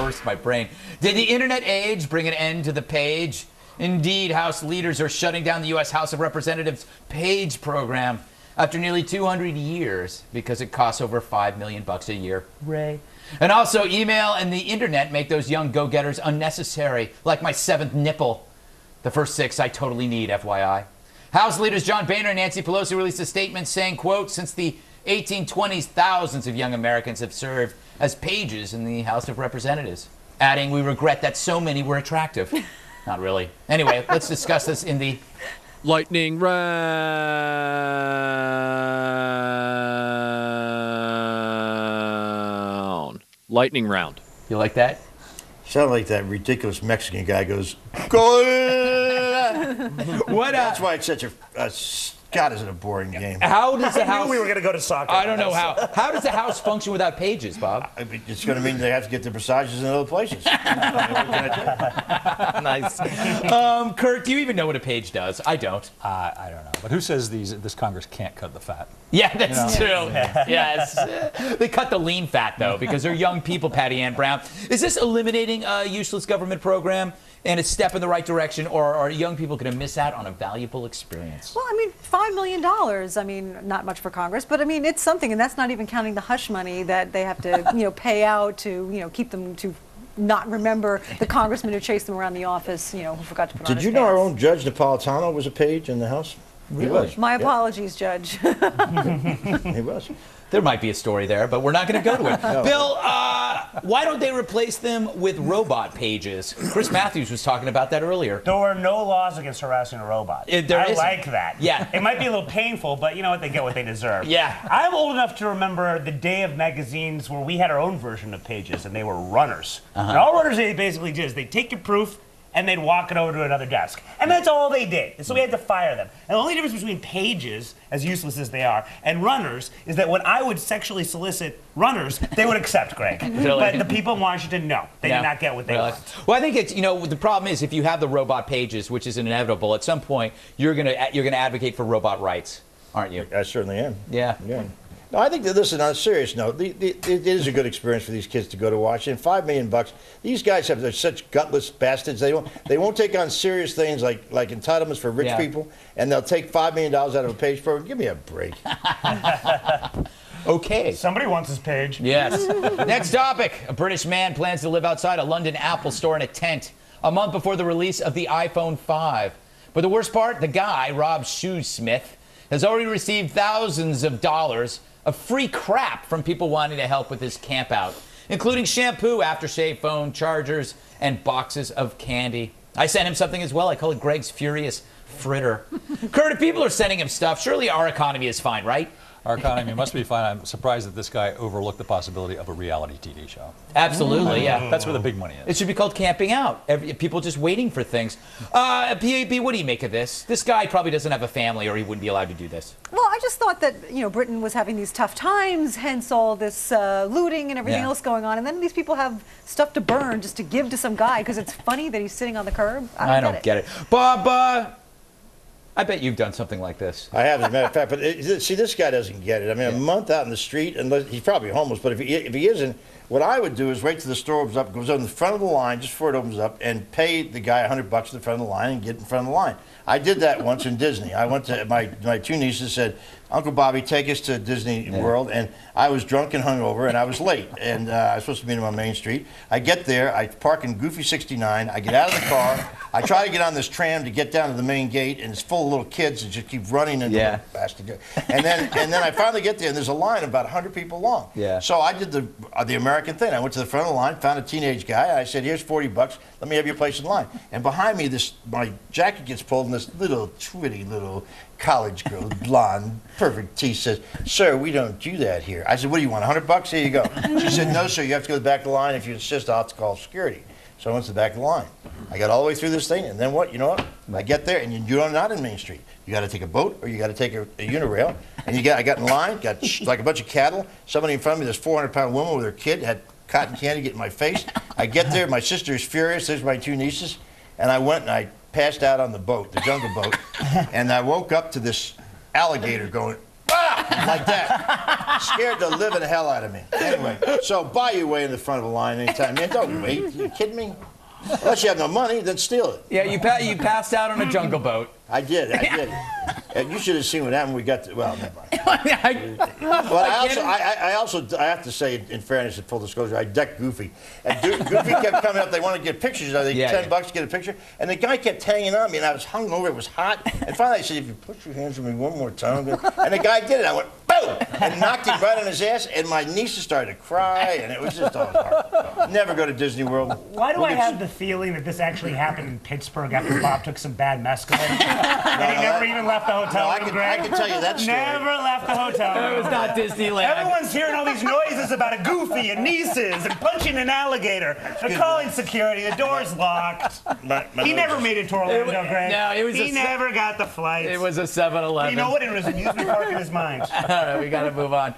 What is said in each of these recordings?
burst my brain. Did the internet age bring an end to the page? Indeed, House leaders are shutting down the U.S. House of Representatives page program after nearly 200 years because it costs over $5 million a year. Ray. And also, email and the internet make those young go-getters unnecessary, like my 7th nipple. The first 6 I totally need, FYI. House leaders John Boehner and Nancy Pelosi released a statement saying, quote, since the 1820s, thousands of young Americans have served as pages in the House of Representatives. Adding, we regret that so many were attractive. Not really. Anyway, let's discuss this in the lightning round. Lightning round. You like that? Sound like that ridiculous Mexican guy goes, "Gol!" That's why it's such a God, is it a boring game? How does the House? We were going to go to soccer. I don't know how. How does the House function without pages, Bob? I mean, it's going to mean they have to get their massages in other places. Nice. Kurt, do you even know what a page does? I don't. I don't know. But who says this Congress can't cut the fat? Yeah, that's true. Yes. They cut the lean fat, though, because they're young people, Patty Ann Brown. Is this eliminating a useless government program and a step in the right direction, or are young people going to miss out on a valuable experience? Well, I mean, $5 million, I mean, not much for Congress, but I mean, it's something, and that's not even counting the hush money that they have to, pay out to, keep them to not remember the congressman who chased them around the office, who forgot to put on his Did you know our pants. own Judge Napolitano was a page in the House? Really? He was. My apologies, Judge. He was. There might be a story there, but we're not going to go to it. No. Bill, why don't they replace them with robot pages? Chris Matthews was talking about that earlier. There were no laws against harassing a robot. There I isn't. like that. Yeah. It might be a little painful, but you know what? They get what they deserve. Yeah. I'm old enough to remember the day of magazines where we had our own version of pages, and they were runners. And all runners they basically did is they take your proof and they'd walk it over to another desk. And that's all they did. And so we had to fire them. And the only difference between pages, as useless as they are, and runners is that when I would sexually solicit runners, they would accept, Greg. Really? But the people in Washington, no. They did not get what they want. Well, I think it's, the problem is if you have the robot pages, which is inevitable, at some point you're gonna advocate for robot rights, aren't you? I certainly am. Yeah. No, I think that, listen, on a serious note, it is a good experience for these kids to go to Washington. $5 million. These guys they're such gutless bastards. They won't take on serious things like entitlements for rich people, and they'll take $5 million out of a page program. Give me a break. Okay. Somebody wants his page. Yes. Next topic. A British man plans to live outside a London Apple store in a tent a month before the release of the iPhone 5. But the worst part, the guy, Rob Shoesmith, has already received thousands of dollars of free crap from people wanting to help with his camp out, including shampoo, aftershave foam, chargers, and boxes of candy. I sent him something as well. I call it Greg's Furious Fritter. Kurt, if people are sending him stuff, surely our economy is fine, right? Our economy must be fine. I'm surprised that this guy overlooked the possibility of a reality TV show. Absolutely, yeah. That's where the big money is. It should be called camping out. People just waiting for things. PAB, what do you make of this? This guy probably doesn't have a family or he wouldn't be allowed to do this. Well, I just thought that, Britain was having these tough times, hence all this looting and everything else going on. And then these people have stuff to burn just to give to some guy because it's funny that he's sitting on the curb. I don't get it. Bob, I bet you've done something like this. I have, as a matter of fact. But see, this guy doesn't get it. I mean, a month out in the street, unless he's probably homeless. But if he isn't, what I would do is wait till the store opens up, goes on the front of the line just before it opens up, and pay the guy $100 at the front of the line and get in front of the line. I did that once in Disney. I went to my two nieces said, "Uncle Bobby, take us to Disney World," and I was drunk and hungover, and I was late, and I was supposed to meet him on Main Street. I get there, I park in Goofy 69, I get out of the car, I try to get on this tram to get down to the main gate, and it's full of little kids that just keep running into the bastard. And then I finally get there, and there's a line about 100 people long. So I did the American thing. I went to the front of the line, found a teenage guy. I said, "Here's $40. Let me have your place in line." And behind me, my jacket gets pulled, and this little twitty little college girl, blonde, perfect teeth, says, "Sir, we don't do that here." I said, "What do you want, $100? Here you go." She said, "No, sir, you have to go to the back of the line. If you insist, I'll have to call security." So I went to the back of the line. I got all the way through this thing, and then what? You know what? I get there, and you're not in Main Street. You got to take a boat, or you got to take a Unirail. And I got in line, got like a bunch of cattle. Somebody in front of me, this 400-pound woman with her kid, had cotton candy get in my face. I get there, my sister is furious. There's my two nieces. And I went and I passed out on the boat, the jungle boat. And I woke up to this alligator going, "Ah!" like that. Scared the living hell out of me. Anyway, so buy your way in the front of the line anytime. Man, don't wait. You kidding me? Unless you have no money, then steal it. Yeah, you passed out on a jungle boat. I did. And you should have seen what happened when we got to, well, never mind. But I have to say, in fairness and full disclosure, I decked Goofy. And Goofy kept coming up. They wanted to get pictures. I think $10 to get a picture. And the guy kept hanging on me, and I was hungover. It was hot. And finally, I said, if you put your hands on me one more time. And the guy did it. I went, boom! And knocked him right on his ass. And my nieces started to cry. And it was just all hard. Never go to Disney World. Why do I have the feeling that this actually happened in Pittsburgh after Bob took some bad mescaline? And he never even left the hotel room, I can tell you that story. Never left the hotel room. It was not Disneyland. Everyone's hearing all these noises about a Goofy and nieces and punching an alligator. They're calling security. The door's locked. He never made it to Orlando, Greg. No, it was he never got the flight. It was a 7-Eleven. You know what? It was an amusement park in his mind. All right, we got to move on.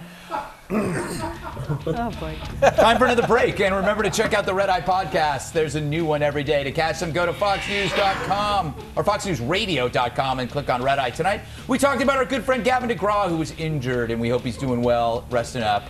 Oh, boy. Time for another break. And remember to check out the Red Eye podcast. There's a new one every day. To catch them, go to foxnews.com or foxnewsradio.com and click on Red Eye. Tonight, we talked about our good friend Gavin DeGraw, who was injured, and we hope he's doing well, resting up.